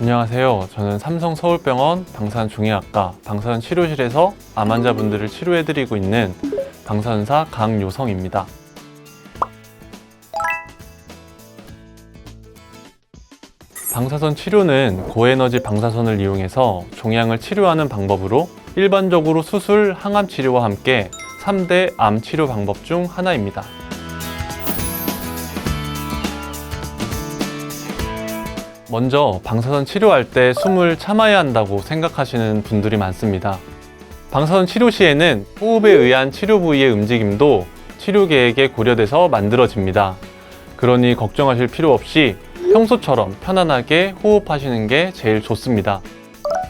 안녕하세요. 저는 삼성서울병원 방사선중의학과 방사선 치료실에서 암 환자분들을 치료해드리고 있는 방사선사 강요성입니다. 방사선 치료는 고에너지 방사선을 이용해서 종양을 치료하는 방법으로 일반적으로 수술, 항암 치료와 함께 3대 암 치료 방법 중 하나입니다. 먼저 방사선 치료할 때 숨을 참아야 한다고 생각하시는 분들이 많습니다. 방사선 치료 시에는 호흡에 의한 치료 부위의 움직임도 치료 계획에 고려돼서 만들어집니다. 그러니 걱정하실 필요 없이 평소처럼 편안하게 호흡하시는 게 제일 좋습니다.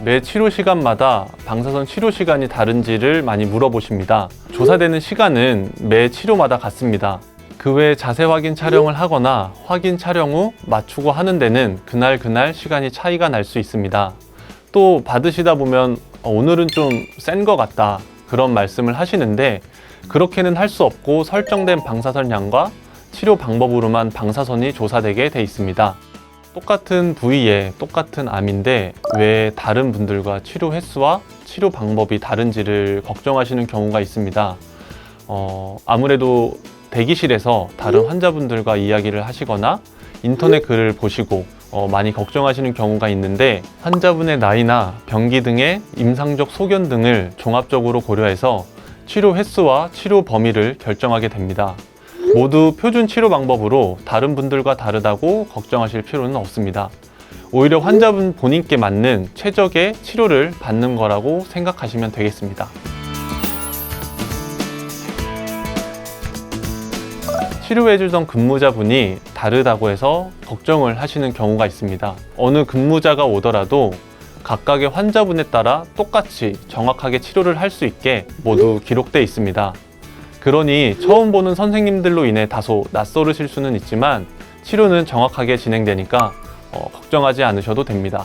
매 치료 시간마다 방사선 치료 시간이 다른지를 많이 물어보십니다. 조사되는 시간은 매 치료마다 같습니다. 그 외 자세 확인 촬영을 하거나 확인 촬영 후 맞추고 하는 데는 그날 시간이 차이가 날 수 있습니다. 또 받으시다 보면 오늘은 좀 센 것 같다 그런 말씀을 하시는데 그렇게는 할 수 없고 설정된 방사선 양과 치료 방법으로만 방사선이 조사되게 돼 있습니다. 똑같은 부위에 똑같은 암인데 왜 다른 분들과 치료 횟수와 치료 방법이 다른지를 걱정하시는 경우가 있습니다. 아무래도 대기실에서 다른 환자분들과 이야기를 하시거나 인터넷 글을 보시고 많이 걱정하시는 경우가 있는데 환자분의 나이나 병기 등의 임상적 소견 등을 종합적으로 고려해서 치료 횟수와 치료 범위를 결정하게 됩니다. 모두 표준 치료 방법으로 다른 분들과 다르다고 걱정하실 필요는 없습니다. 오히려 환자분 본인께 맞는 최적의 치료를 받는 거라고 생각하시면 되겠습니다. 치료해주던 근무자분이 다르다고 해서 걱정을 하시는 경우가 있습니다. 어느 근무자가 오더라도 각각의 환자분에 따라 똑같이 정확하게 치료를 할 수 있게 모두 기록되어 있습니다. 그러니 처음 보는 선생님들로 인해 다소 낯설으실 수는 있지만 치료는 정확하게 진행되니까 걱정하지 않으셔도 됩니다.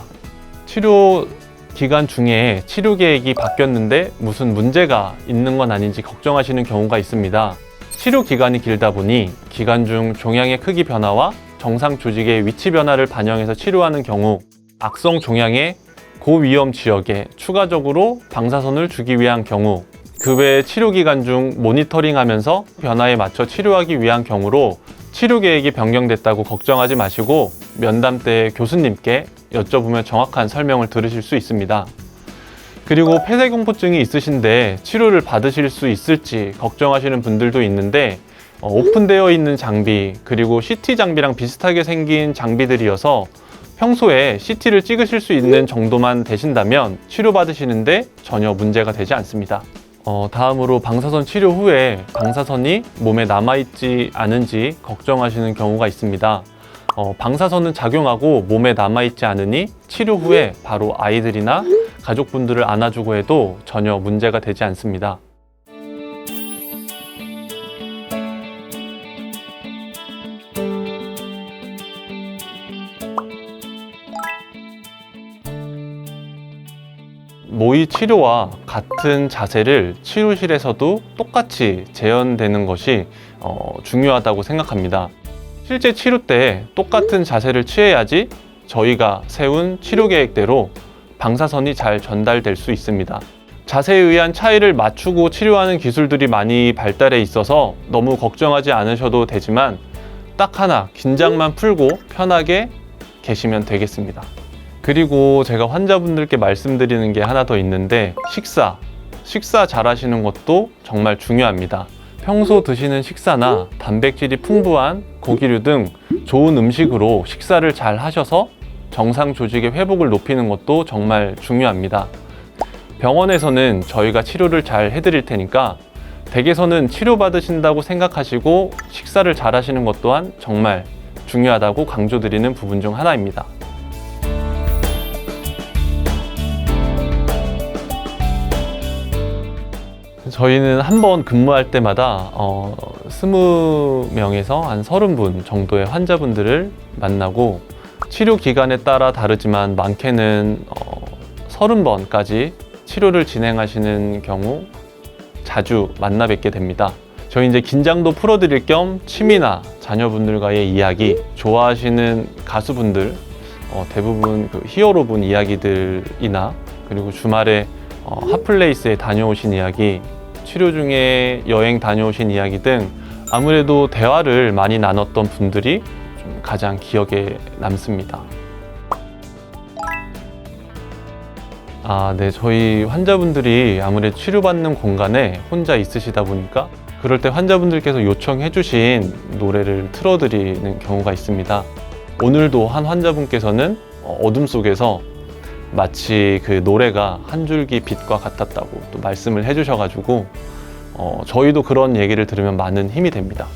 치료 기간 중에 치료 계획이 바뀌었는데 무슨 문제가 있는 건 아닌지 걱정하시는 경우가 있습니다. 치료 기간이 길다 보니 기간 중 종양의 크기 변화와 정상 조직의 위치 변화를 반영해서 치료하는 경우 악성 종양의 고위험 지역에 추가적으로 방사선을 주기 위한 경우 그 외 치료 기간 중 모니터링하면서 변화에 맞춰 치료하기 위한 경우로 치료 계획이 변경됐다고 걱정하지 마시고 면담 때 교수님께 여쭤보면 정확한 설명을 들으실 수 있습니다. 그리고 폐쇄공포증이 있으신데 치료를 받으실 수 있을지 걱정하시는 분들도 있는데 오픈되어 있는 장비 그리고 CT 장비랑 비슷하게 생긴 장비들이어서 평소에 CT를 찍으실 수 있는 정도만 되신다면 치료받으시는데 전혀 문제가 되지 않습니다. 다음으로 방사선 치료 후에 방사선이 몸에 남아있지 않은지 걱정하시는 경우가 있습니다. 방사선은 작용하고 몸에 남아있지 않으니 치료 후에 바로 아이들이나 가족분들을 안아주고 해도 전혀 문제가 되지 않습니다. 모의 치료와 같은 자세를 치료실에서도 똑같이 재현되는 것이 중요하다고 생각합니다. 실제 치료 때 똑같은 자세를 취해야지 저희가 세운 치료 계획대로 방사선이 잘 전달될 수 있습니다. 자세에 의한 차이를 맞추고 치료하는 기술들이 많이 발달해 있어서 너무 걱정하지 않으셔도 되지만 딱 하나 긴장만 풀고 편하게 계시면 되겠습니다. 그리고 제가 환자분들께 말씀드리는 게 하나 더 있는데 식사 잘 하시는 것도 정말 중요합니다. 평소 드시는 식사나 단백질이 풍부한 고기류 등 좋은 음식으로 식사를 잘 하셔서 정상 조직의 회복을 높이는 것도 정말 중요합니다. 병원에서는 저희가 치료를 잘 해드릴 테니까 댁에서는 치료받으신다고 생각하시고 식사를 잘 하시는 것 또한 정말 중요하다고 강조드리는 부분 중 하나입니다. 저희는 한 번 근무할 때마다 20명에서 한 30분 정도의 환자분들을 만나고 치료 기간에 따라 다르지만 많게는 30번까지 치료를 진행하시는 경우 자주 만나 뵙게 됩니다. 저희 이제 긴장도 풀어드릴 겸 취미나 자녀분들과의 이야기, 좋아하시는 가수분들 대부분 그 히어로분 이야기들이나 그리고 주말에 핫플레이스에 다녀오신 이야기, 치료 중에 여행 다녀오신 이야기 등 아무래도 대화를 많이 나눴던 분들이 좀 가장 기억에 남습니다. 네. 저희 환자분들이 아무래도 치료받는 공간에 혼자 있으시다 보니까 그럴 때 환자분들께서 요청해 주신 노래를 틀어드리는 경우가 있습니다. 오늘도 한 환자분께서는 어둠 속에서 마치 그 노래가 한 줄기 빛과 같았다고 또 말씀을 해주셔가지고 저희도 그런 얘기를 들으면 많은 힘이 됩니다.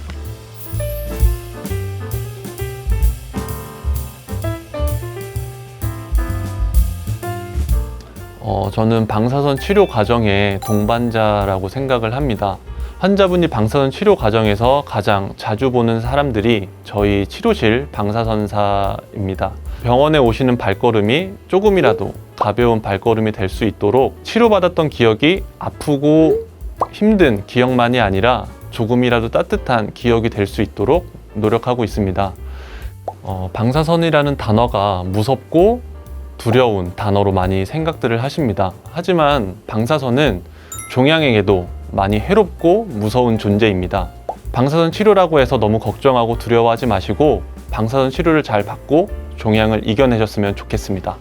저는 방사선 치료 과정의 동반자라고 생각을 합니다. 환자분이 방사선 치료 과정에서 가장 자주 보는 사람들이 저희 치료실 방사선사입니다. 병원에 오시는 발걸음이 조금이라도 가벼운 발걸음이 될 수 있도록 치료받았던 기억이 아프고 힘든 기억만이 아니라 조금이라도 따뜻한 기억이 될 수 있도록 노력하고 있습니다. 방사선이라는 단어가 무섭고 두려운 단어로 많이 생각들을 하십니다. 하지만 방사선은 종양에게도 많이 해롭고 무서운 존재입니다. 방사선 치료라고 해서 너무 걱정하고 두려워하지 마시고 방사선 치료를 잘 받고 종양을 이겨내셨으면 좋겠습니다.